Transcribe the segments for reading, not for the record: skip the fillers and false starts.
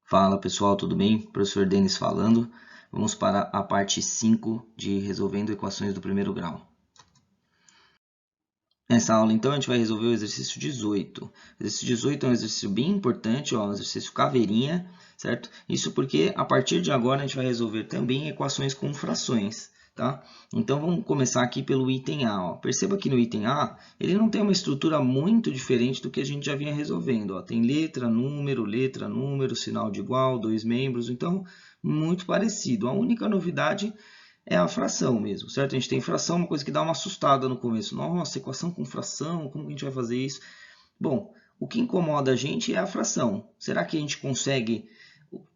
Fala pessoal, tudo bem? Professor Denis falando. Vamos para a parte 5 de resolvendo equações do primeiro grau. Nessa aula, então, a gente vai resolver o exercício 18. O exercício 18 é um exercício bem importante, ó, um exercício caveirinha, certo? Isso porque, a partir de agora, a gente vai resolver também equações com frações, tá? Então, vamos começar aqui pelo item A, ó. Perceba que no item A, ele não tem uma estrutura muito diferente do que a gente já vinha resolvendo, ó. Tem letra, número, sinal de igual, dois membros, então, muito parecido. A única novidade é a fração mesmo, certo? A gente tem fração, uma coisa que dá uma assustada no começo. Nossa, equação com fração, como que a gente vai fazer isso? Bom, o que incomoda a gente é a fração. Será que a gente consegue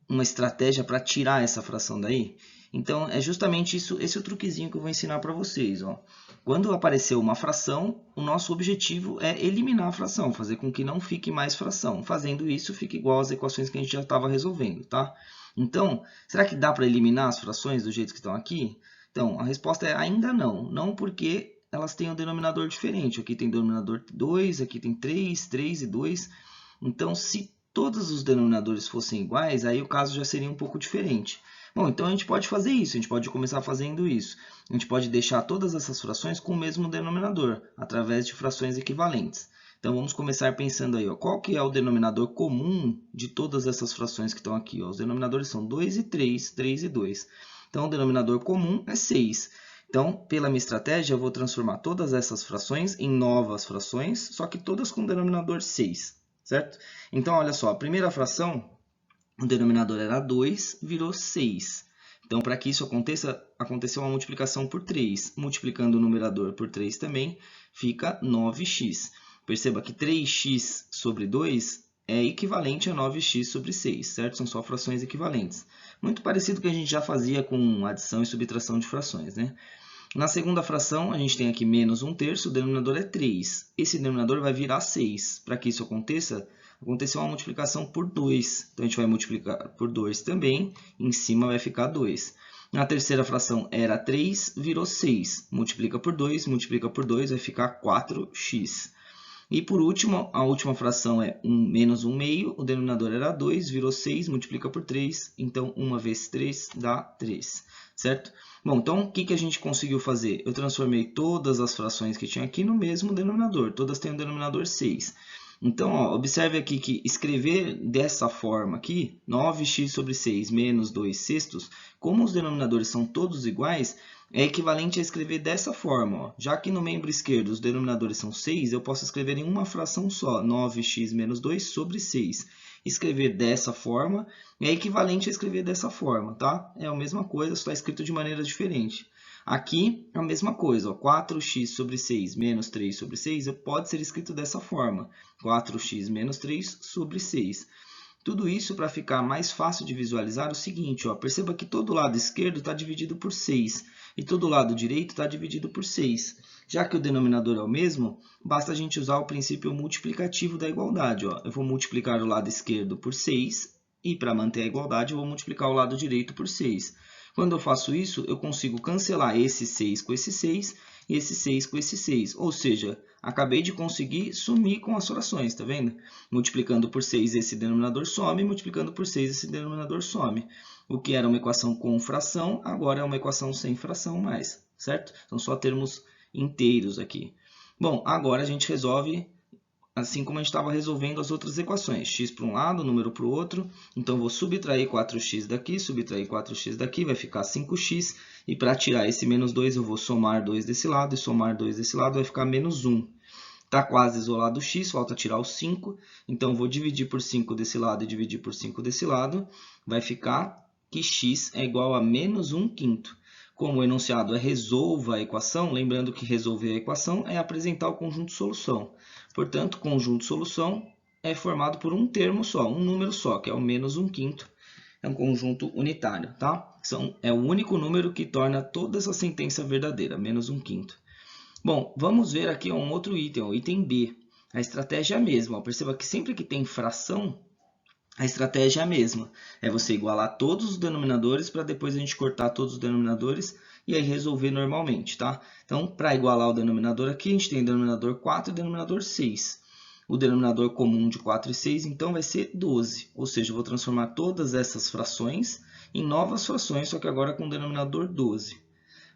uma estratégia para tirar essa fração daí? Então, é justamente isso, esse é o truquezinho que eu vou ensinar para vocês, ó. Quando aparecer uma fração, o nosso objetivo é eliminar a fração, fazer com que não fique mais fração. Fazendo isso, fica igual às equações que a gente já estava resolvendo, tá? Então, será que dá para eliminar as frações do jeito que estão aqui? Então, a resposta é ainda não. Não porque elas têm um denominador diferente. Aqui tem denominador 2, aqui tem 3, 3 e 2. Então, se todos os denominadores fossem iguais, aí o caso já seria um pouco diferente. Bom, então a gente pode fazer isso, a gente pode começar fazendo isso. A gente pode deixar todas essas frações com o mesmo denominador, através de frações equivalentes. Então, vamos começar pensando aí, ó, qual que é o denominador comum de todas essas frações que estão aqui? Ó? Os denominadores são 2 e 3, 3 e 2. Então, o denominador comum é 6. Então, pela minha estratégia, eu vou transformar todas essas frações em novas frações, só que todas com denominador 6, certo? Então, olha só, a primeira fração, o denominador era 2, virou 6. Então, para que isso aconteça, aconteceu uma multiplicação por 3. Multiplicando o numerador por 3 também, fica 9x. Perceba que 3x sobre 2 é equivalente a 9x sobre 6, certo? São só frações equivalentes. Muito parecido com o que a gente já fazia com adição e subtração de frações, né? Na segunda fração, a gente tem aqui menos 1/3, o denominador é 3. Esse denominador vai virar 6. Para que isso aconteça, aconteceu uma multiplicação por 2. Então, a gente vai multiplicar por 2 também, em cima vai ficar 2. Na terceira fração era 3, virou 6. Multiplica por 2, vai ficar 4x. E por último, a última fração é menos 1/2, o denominador era 2, virou 6, multiplica por 3, então 1 vezes 3 dá 3, certo? Bom, então o que a gente conseguiu fazer? Eu transformei todas as frações que tinha aqui no mesmo denominador, todas têm o denominador 6. Então, ó, observe aqui que escrever dessa forma aqui, 9x sobre 6 menos 2 sextos, como os denominadores são todos iguais, é equivalente a escrever dessa forma. Ó. Já que no membro esquerdo os denominadores são 6, eu posso escrever em uma fração só, 9x menos 2 sobre 6. Escrever dessa forma é equivalente a escrever dessa forma, tá? É a mesma coisa, só está escrito de maneira diferente. Aqui, a mesma coisa, ó, 4x sobre 6 menos 3 sobre 6 pode ser escrito dessa forma, 4x menos 3 sobre 6. Tudo isso para ficar mais fácil de visualizar o seguinte, ó, perceba que todo lado esquerdo está dividido por 6 e todo lado direito está dividido por 6. Já que o denominador é o mesmo, basta a gente usar o princípio multiplicativo da igualdade. Ó. Eu vou multiplicar o lado esquerdo por 6 e para manter a igualdade eu vou multiplicar o lado direito por 6. Quando eu faço isso, eu consigo cancelar esse 6 com esse 6 e esse 6 com esse 6. Ou seja, acabei de conseguir sumir com as frações, tá vendo? Multiplicando por 6 esse denominador some, multiplicando por 6 esse denominador some. O que era uma equação com fração, agora é uma equação sem fração mais, certo? São só termos inteiros aqui. Bom, agora a gente resolve assim como a gente estava resolvendo as outras equações. X para um lado, número para o outro. Então, vou subtrair 4x daqui, subtrair 4x daqui, vai ficar 5x. E para tirar esse menos 2, eu vou somar 2 desse lado, e somar 2 desse lado vai ficar menos 1. Está quase isolado o x, falta tirar o 5. Então, vou dividir por 5 desse lado e dividir por 5 desse lado. Vai ficar que x é igual a menos 1/5. Como o enunciado é resolva a equação, lembrando que resolver a equação é apresentar o conjunto solução. Portanto, conjunto solução é formado por um termo só, um número só, que é o menos 1/5. É um conjunto unitário, tá? É o único número que torna toda essa sentença verdadeira, menos 1/5. Bom, vamos ver aqui um outro item, o item B. A estratégia é a mesma. Perceba que sempre que tem fração, a estratégia é a mesma. É você igualar todos os denominadores para depois a gente cortar todos os denominadores e aí resolver normalmente, tá? Então, para igualar o denominador aqui, a gente tem o denominador 4 e o denominador 6. O denominador comum de 4 e 6, então, vai ser 12. Ou seja, eu vou transformar todas essas frações em novas frações, só que agora com o denominador 12.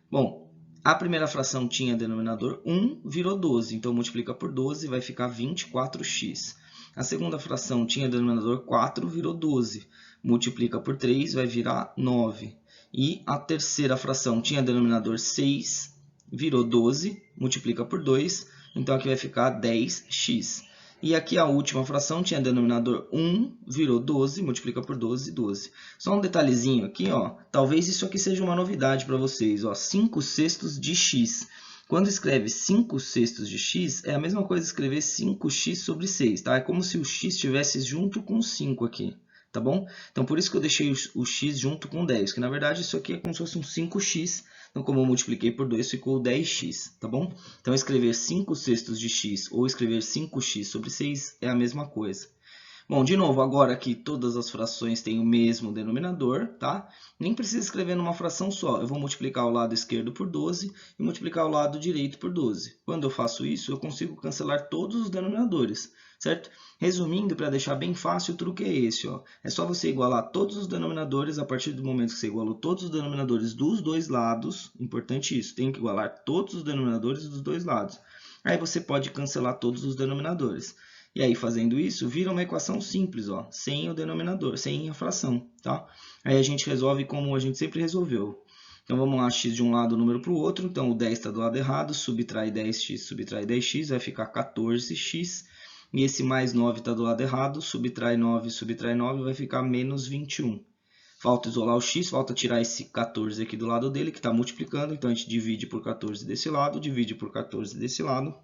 Bom, a primeira fração tinha denominador 1, virou 12. Então, multiplica por 12, vai ficar 24x. A segunda fração tinha denominador 4, virou 12. Multiplica por 3, vai virar 9. E a terceira fração tinha denominador 6, virou 12. Multiplica por 2, então aqui vai ficar 10x. E aqui a última fração tinha denominador 1, virou 12, multiplica por 12, 12. Só um detalhezinho aqui, ó, talvez isso aqui seja uma novidade para vocês, ó, 5 sextos de x. Quando escreve 5 sextos de x, é a mesma coisa escrever 5x sobre 6, tá? É como se o x estivesse junto com 5 aqui, tá bom? Então, por isso que eu deixei o x junto com 10, que na verdade isso aqui é como se fosse um 5x. Então, como eu multipliquei por 2, ficou 10x, tá bom? Então, escrever 5 sextos de x ou escrever 5x sobre 6 é a mesma coisa. Bom, de novo, agora que todas as frações têm o mesmo denominador, tá? Nem precisa escrever numa fração só. Eu vou multiplicar o lado esquerdo por 12 e multiplicar o lado direito por 12. Quando eu faço isso, eu consigo cancelar todos os denominadores, certo? Resumindo, para deixar bem fácil, o truque é esse, ó. É só você igualar todos os denominadores a partir do momento que você igualou todos os denominadores dos dois lados. Importante isso, tem que igualar todos os denominadores dos dois lados. Aí você pode cancelar todos os denominadores. E aí, fazendo isso, vira uma equação simples, ó, sem o denominador, sem a fração, tá? Aí a gente resolve como a gente sempre resolveu. Então, vamos lá, x de um lado, número para o outro. Então, o 10 está do lado errado, subtrai 10x, subtrai 10x, vai ficar 14x. E esse mais 9 está do lado errado, subtrai 9, vai ficar menos 21. Falta isolar o x, falta tirar esse 14 aqui do lado dele, que está multiplicando. Então, a gente divide por 14 desse lado, divide por 14 desse lado.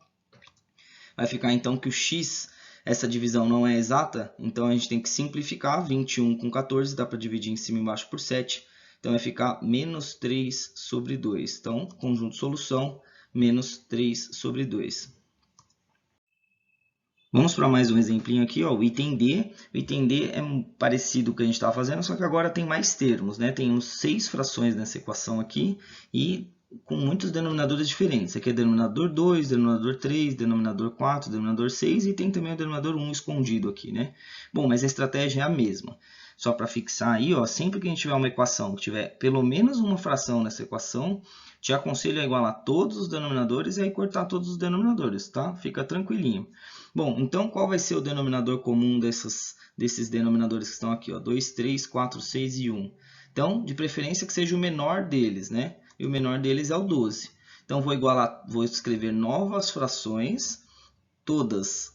Vai ficar, então, que o x... Essa divisão não é exata, então a gente tem que simplificar. 21 com 14 dá para dividir em cima e embaixo por 7. Então vai ficar menos 3 sobre 2. Então, conjunto solução, menos 3 sobre 2. Vamos para mais um exemplinho aqui, ó, o item D. O item D é parecido com o que a gente estava fazendo, só que agora tem mais termos, né? Temos 6 frações nessa equação aqui e com muitos denominadores diferentes. Aqui é denominador 2, denominador 3, denominador 4, denominador 6 e tem também o denominador 1 escondido aqui, né? Bom, mas a estratégia é a mesma. Só para fixar aí, ó, sempre que a gente tiver uma equação que tiver pelo menos uma fração nessa equação, te aconselho a igualar todos os denominadores e aí cortar todos os denominadores, tá? Fica tranquilinho. Bom, então qual vai ser o denominador comum desses denominadores que estão aqui, ó? 2, 3, 4, 6 e 1. Então, de preferência que seja o menor deles, né? E o menor deles é o 12. Então, vou escrever novas frações, todas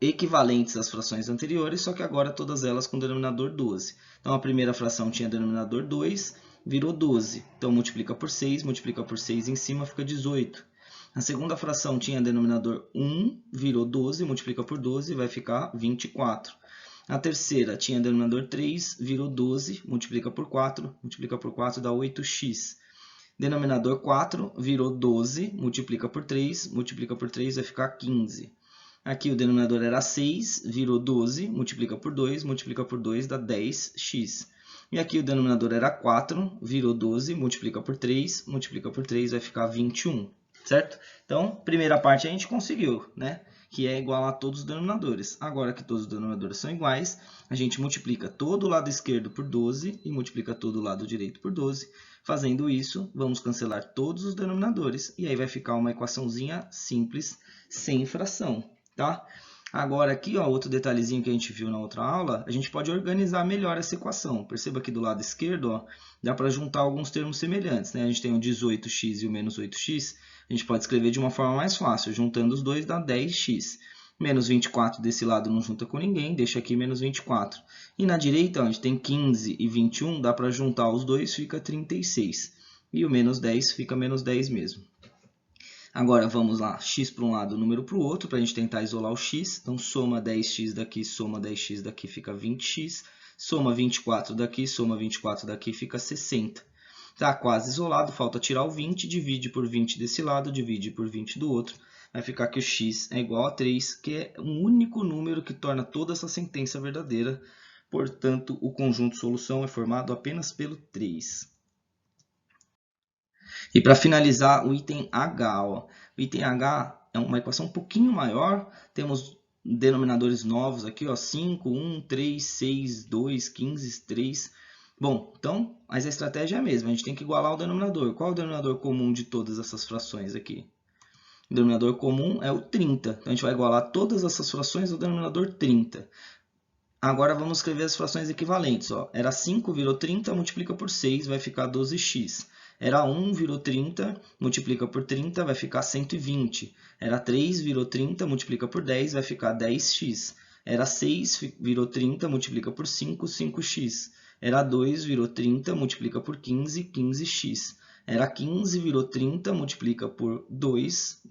equivalentes às frações anteriores, só que agora todas elas com denominador 12. Então, a primeira fração tinha denominador 2, virou 12. Então, multiplica por 6 em cima, fica 18. A segunda fração tinha denominador 1, virou 12, multiplica por 12, vai ficar 24. A terceira tinha denominador 3, virou 12, multiplica por 4 dá 8x. Denominador 4 virou 12, multiplica por 3 vai ficar 15. Aqui o denominador era 6, virou 12, multiplica por 2 dá 10x. E aqui o denominador era 4, virou 12, multiplica por 3 vai ficar 21, certo? Então, primeira parte a gente conseguiu, né? Que é igualar todos os denominadores. Agora que todos os denominadores são iguais, a gente multiplica todo o lado esquerdo por 12 e multiplica todo o lado direito por 12. Fazendo isso, vamos cancelar todos os denominadores e aí vai ficar uma equaçãozinha simples, sem fração, tá? Agora aqui, ó, outro detalhezinho que a gente viu na outra aula, a gente pode organizar melhor essa equação. Perceba que do lado esquerdo, ó, dá para juntar alguns termos semelhantes, né? A gente tem o 18x e o menos 8x, a gente pode escrever de uma forma mais fácil. Juntando os dois dá 10x. Menos 24 desse lado não junta com ninguém, deixa aqui menos 24. E na direita, onde tem 15 e 21, dá para juntar os dois, fica 36. E o menos 10 fica menos 10 mesmo. Agora vamos lá, x para um lado, número para o outro, para a gente tentar isolar o x. Então, soma 10x daqui, soma 10x daqui, fica 20x. Soma 24 daqui, soma 24 daqui, fica 60. Está quase isolado, falta tirar o 20, divide por 20 desse lado, divide por 20 do outro. Vai ficar que o x é igual a 3, que é um único número que torna toda essa sentença verdadeira. Portanto, o conjunto solução é formado apenas pelo 3. E para finalizar, o item H. Ó. O item H é uma equação um pouquinho maior. Temos denominadores novos aqui, ó, 5, 1, 3, 6, 2, 15, 3. Bom, então, mas a estratégia é a mesma, a gente tem que igualar o denominador. Qual é o denominador comum de todas essas frações aqui? O denominador comum é o 30, então a gente vai igualar todas essas frações ao denominador 30. Agora vamos escrever as frações equivalentes. Ó. Era 5, virou 30, multiplica por 6, vai ficar 12x. Era 1, virou 30, multiplica por 30, vai ficar 120. Era 3, virou 30, multiplica por 10, vai ficar 10x. Era 6, virou 30, multiplica por 5, 5x. Era 2, virou 30, multiplica por 15, 15x. Era 15, virou 30, multiplica por 2,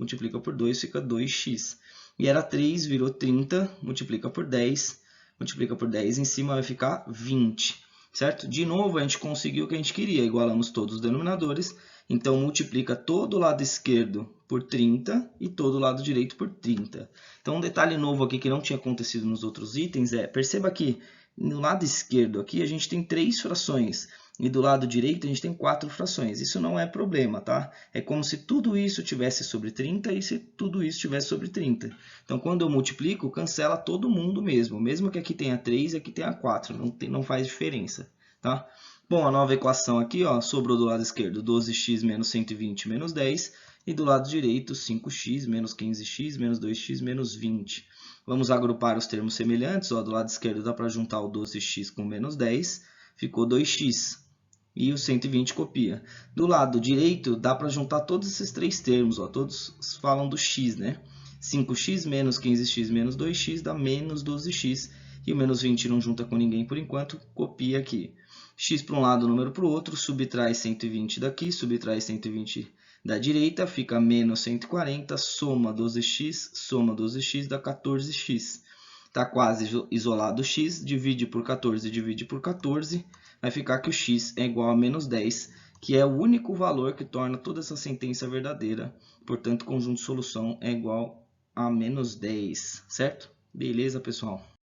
fica 2x. E era 3, virou 30, multiplica por 10, em cima vai ficar 20, certo? De novo, a gente conseguiu o que a gente queria, igualamos todos os denominadores, então multiplica todo o lado esquerdo por 30 e todo o lado direito por 30. Então, um detalhe novo aqui que não tinha acontecido nos outros itens é, perceba que no lado esquerdo aqui a gente tem 3 frações, e do lado direito a gente tem 4 frações. Isso não é problema, tá? É como se tudo isso tivesse sobre 30 e se tudo isso tivesse sobre 30. Então, quando eu multiplico, cancela todo mundo mesmo. Mesmo que aqui tenha 3 e aqui tenha 4. Não faz diferença, tá? Bom, a nova equação aqui, ó, sobrou do lado esquerdo 12x menos 120 menos 10. E do lado direito 5x menos 15x menos 2x menos 20. Vamos agrupar os termos semelhantes. Ó, do lado esquerdo dá para juntar o 12x com menos 10. Ficou 2x. E o 120 copia. Do lado direito, dá para juntar todos esses 3 termos. Ó, todos falam do x, né? 5x menos 15x menos 2x dá menos 12x. E o menos 20 não junta com ninguém por enquanto, copia aqui. X para um lado, número para o outro, subtrai 120 daqui, subtrai 120 da direita, fica menos 140, soma 12x, dá 14x. Está quase isolado o x, divide por 14, vai ficar que o x é igual a menos 10, que é o único valor que torna toda essa sentença verdadeira. Portanto, o conjunto de solução é igual a menos 10, certo? Beleza, pessoal?